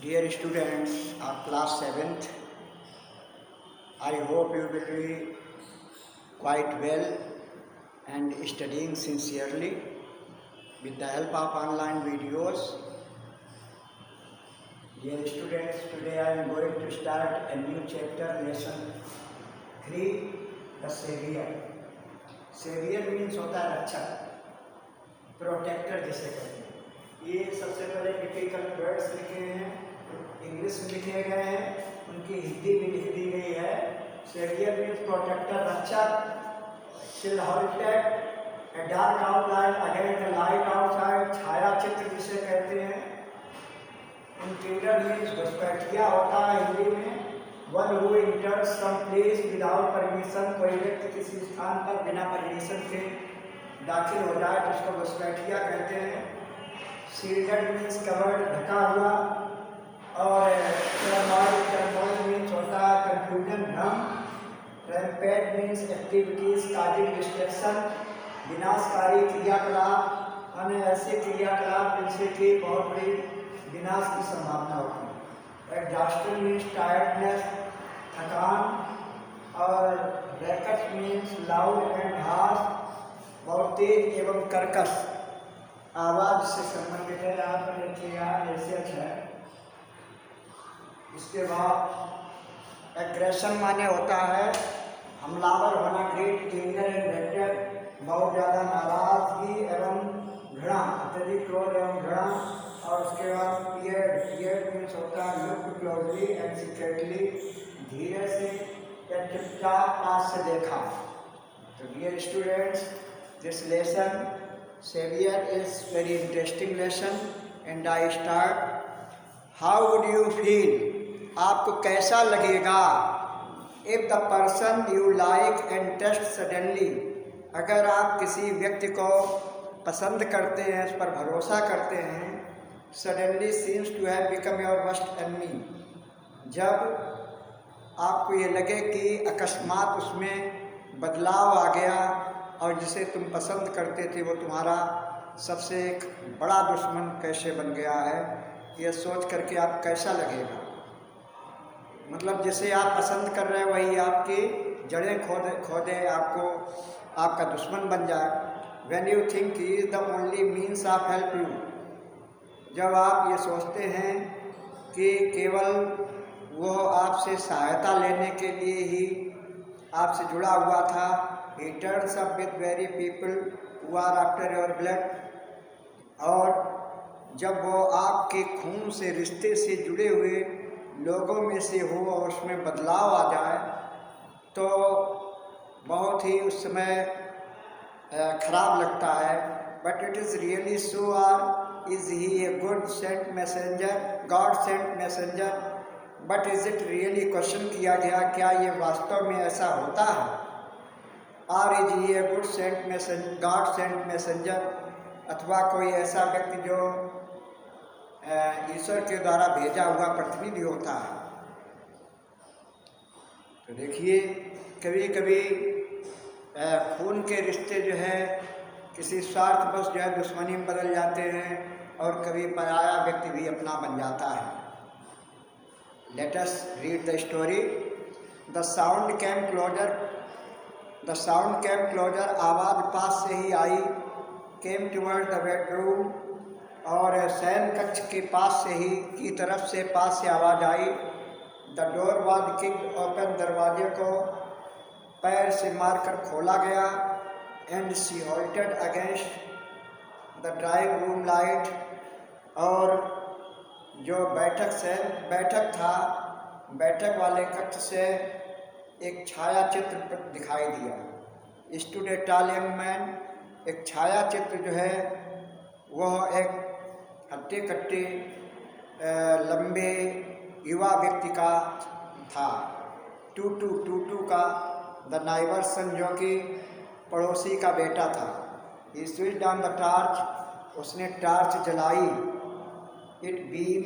Dear students of class 7th, I hope you will be quite well and studying sincerely with the help of online videos. Dear students, today I am going to start a new chapter, lesson 3, the Savior. Savior means होता है रक्षक, protector जिसे कहते हैं। ये सबसे पहले difficult words लिखे हैं, इंग्लिश में लिखे गए हैं, उनकी हिंदी में लिख दी गई है। सेवियर मीन्स प्रोटेक्टर, रक्षक। Silhouetted a dark outline against the light outside, छाया चित्र जिसे कहते हैं। इंट्रूडर मीन्स घुसपैठिया होता है हिंदी में। One who enters some place without permission, कोई व्यक्ति किसी स्थान पर बिना परमिशन के दाखिल हो जाए तो उसको घुसपैठिया कहते हैं। शील्डेड मीन्स कवर्ड, ढका हुआ। और टर्मोइल मीन्स होता है कंफ्यूजन, भ्रम। Rampage means activities causing destruction, विनाशकारी क्रियाकलाप, यानी ऐसे क्रियाकलाप जिनसे कि बहुत बड़ी विनाश की संभावना होती है। एग्जॉस्टन मीन्स टायर्डनेस, थकान। और racket means loud and harsh, बहुत तेज एवं कर्कश आवाज से संबंधित है। यहाँ पर देखिएगा एसेच है। इसके बाद एग्रेशन माने होता है हमलावर होना, ग्रेट एंगर एंड वेटर, बहुत ज़्यादा नाराजगी एवं घृणा, अत्यधिक क्रोध एवं घृणा। और उसके बाद पियर्ड मीन्स होता है लुक क्लोजली एंड सीक्रेटली, धीरे से या चुपचाप पास से देखा। तो dear students, this lesson Savior is very interesting lesson and I start. How would you feel? आपको कैसा लगेगा? If the person you like and trust suddenly, अगर आप किसी व्यक्ति को पसंद करते हैं, उस पर भरोसा करते हैं, suddenly seems to have become your worst enemy, जब आपको ये लगे कि अकस्मात उसमें बदलाव आ गया और जिसे तुम पसंद करते थे वो तुम्हारा सबसे एक बड़ा दुश्मन कैसे बन गया है, ये सोच करके आप कैसा लगेगा। मतलब जिसे आप पसंद कर रहे हैं वही आपकी जड़ें खोदे आपको आपका दुश्मन बन जाए। When you think he is the only means of help you, जब आप ये सोचते हैं कि केवल वो आपसे सहायता लेने के लिए ही आपसे जुड़ा हुआ था। He turns up with very people who are after your blood, और जब वो आपके खून से, रिश्ते से जुड़े हुए लोगों में से हो और उसमें बदलाव आ जाए तो बहुत ही उस समय खराब लगता है। But it is really so, are is he a good sent messenger, god sent messenger, but is it really, question किया गया क्या ये वास्तव में ऐसा होता है। Are is he a good sent messenger, god sent messenger, अथवा कोई ऐसा व्यक्ति जो ईश्वर के द्वारा भेजा हुआ प्रतिनिधि होता है। तो देखिए कभी कभी खून के रिश्ते जो है किसी स्वार्थवश जो है दुश्मनी में बदल जाते हैं और कभी पराया व्यक्ति भी अपना बन जाता है। Let us read the story. The sound came closer, the sound came closer, आवाज़ पास से ही आई। केम टूवर्ड द बेडरूम, और शयन कक्ष के पास से ही की तरफ से पास से आवाज़ आई। The door was kicked open, दरवाजे को पैर से मारकर खोला गया। And she halted against the drawing room light, और जो बैठक था, बैठक वाले कक्ष से एक छाया चित्र दिखाई दिया। Stood a tall young man, एक छाया चित्र जो है वह एक हट्टे कट्टे लंबे युवा व्यक्ति का था। टूटू का, द नाइबर सन, जो कि पड़ोसी का बेटा था। ही स्विच्ड ऑन द टॉर्च, उसने टॉर्च जलाई। It beam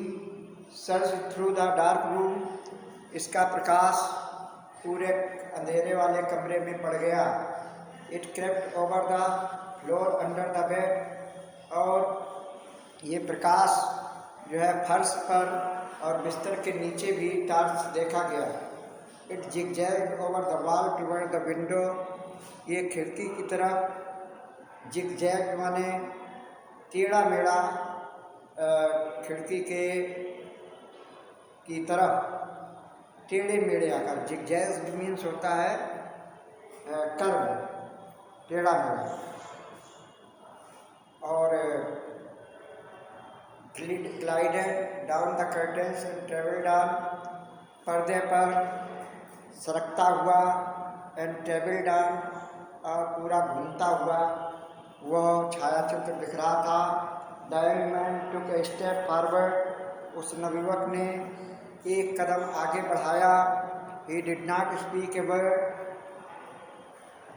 search through the dark room, इसका प्रकाश पूरे अंधेरे वाले कमरे में पड़ गया। It crept over the floor under the bed, और ये प्रकाश जो है फर्श पर और बिस्तर के नीचे भी टार्च देखा गया। It zigzag over the wall toward the window, ये खिड़की की तरफ, जिगजैग माने टेढ़ा मेढ़ा, खिड़की के की तरफ टेढ़े मेढ़े आकर, जिगजैग मीन्स होता है कर्व, टेढ़ा मेढ़ा। और glided down the curtains and travelled on, पर्दे पर सरकता हुआ, एंड ट्रेवल्ड ऑन, और पूरा घूमता हुआ वह छायाचित्र दिख रहा था। The young man took a step forward, उस नवयुवक ने एक कदम आगे बढ़ाया। He did not speak a word,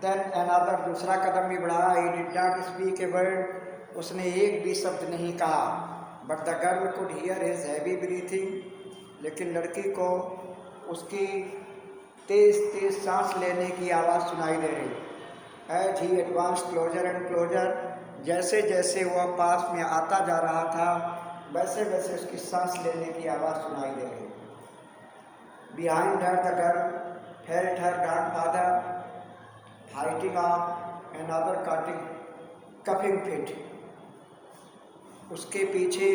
then another, दूसरा कदम भी बढ़ाया। He did not speak a word, उसने एक भी शब्द नहीं कहा। But the girl could hear his heavy breathing, लेकिन लड़की को उसकी तेज़ तेज़ सांस लेने की आवाज़ सुनाई दे रही। As he advance closer and closer, जैसे जैसे वह पास में आता जा रहा था वैसे वैसे उसकी सांस लेने की आवाज़ सुनाई दे रही। Behind her the girl felt her grandfather fighting off another coughing fit, उसके पीछे,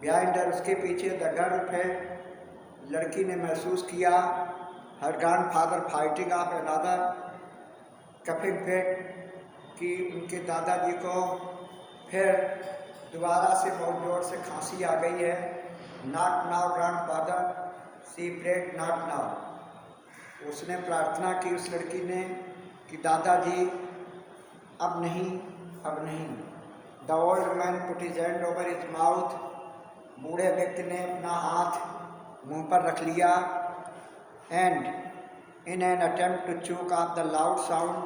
बिहाइंड हर, उसके पीछे, द गर्ल फेल्ट, लड़की ने महसूस किया, her grandfather fighting off another coughing fit, कि उनके दादाजी को फिर दोबारा से बहुत जोर से खांसी आ गई है। Not now grandfather, she prayed not now, उसने प्रार्थना की उस लड़की ने कि दादाजी अब नहीं, अब नहीं। The old man put his hand over his mouth, बूढ़े व्यक्ति ने अपना हाथ मुंह पर रख लिया। And in an attempt to choke off the loud sound,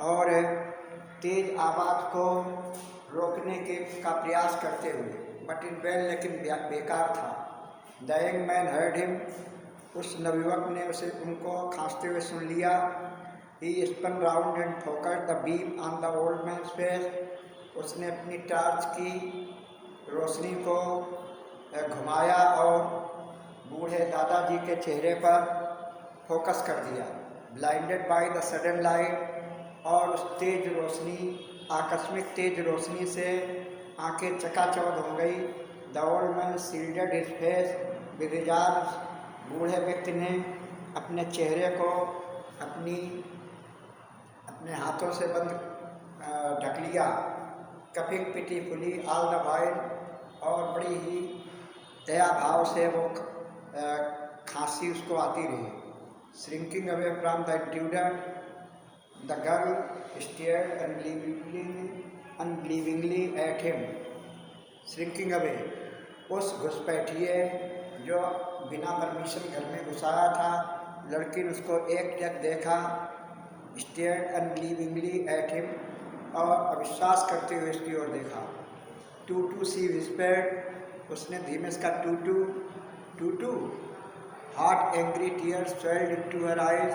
और तेज आवाज़ को रोकने का प्रयास करते हुए, बट इन वेल, लेकिन बेकार था। The young man heard him, उस नवयुवक ने उसे उनको खांसते हुए सुन लिया। He spun round and focused the beam on the old man's face, उसने अपनी टार्च की रोशनी को घुमाया और बूढ़े दादाजी के चेहरे पर फोकस कर दिया। Blinded by the sudden light, और उस तेज रोशनी, आकस्मिक तेज रोशनी से आंखें चकाचौंध हो गई। The old man shielded his face with his arms, बूढ़े व्यक्ति ने अपने चेहरे को अपने हाथों से बंद ढक लिया। Cupping pitifully all the while, और बड़ी ही दया भाव से वो खांसी उसको आती रही। Shrinking away from the intruder, the girl stared unbelievingly at him. Shrinking away, उस घुसपैठिए जो बिना परमिशन घर में घुसाया था, लड़की ने उसको एक टक देखा। स्टेयर्ड अनबिलीविंगली एट हिम, और अविश्वास करते हुए उसकी ओर देखा। टू सी विस्पर्ड, उसने धीमे से कहा टू टू। Hot angry tears swelled into her eyes,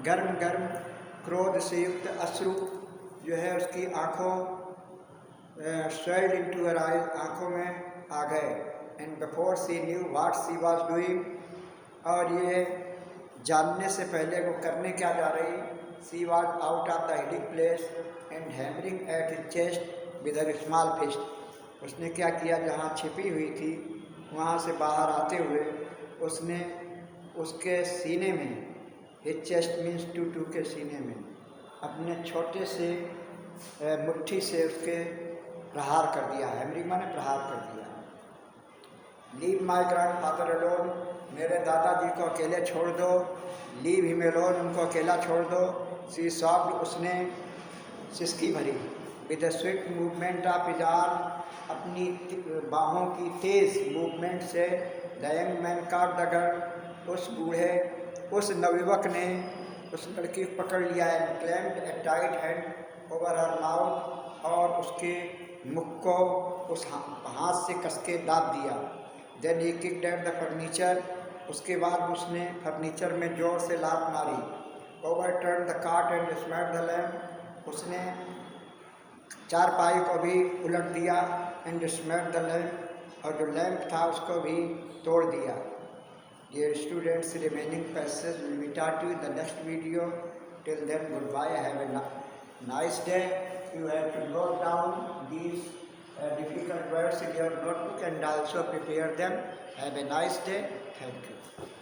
गर्म गर्म क्रोध से युक्त अश्रु जो है उसकी आँखों, स्वेल्ड इनटू हर आइज, आँखों में आ गए। And before she knew what she was doing, और ये जानने से पहले वो करने क्या जा रही, she was out of the hiding place and hammering at his chest with her small fist, उसने क्या किया, जहाँ छिपी हुई थी वहाँ से बाहर आते हुए उसने उसके सीने में, हिज चेस्ट मीन्स टू के सीने में, अपने छोटे से मुट्ठी से उसके प्रहार कर दिया। हैमरिंग माने प्रहार कर दिया। लीव माई ग्रैंडफादर अलोन, मेरे दादाजी को अकेले छोड़ दो। लीव हिम अलोन, उनको अकेला छोड़ दो। सी सॉफ्ट, उसने सिसकी भरी। With the Swift movement of his arm, अपनी बाहों की तेज़ मूवमेंट से। The young man caught the girl, उस बूढ़े, उस नवयुवक ने उस लड़की को पकड़ लिया। And claimed A tight hand over her mouth, और उसके मुख को उस हाथ से कस के दाब दिया। Then he kicked at the furniture, उसके बाद उसने फर्नीचर में जोर से लात मारी। Over turn the cot and smashed the lamp, उसने चारपाई को भी उलट दिया। एंड स्मैट द लैम्प, और जो लैंप था उसको भी तोड़ दिया। Dear students, remaining passage will be taught you in the next video. Till then, goodbye. Have a nice day. You have to note down these difficult words in your notebook and also prepare them. Have a nice day. Thank you.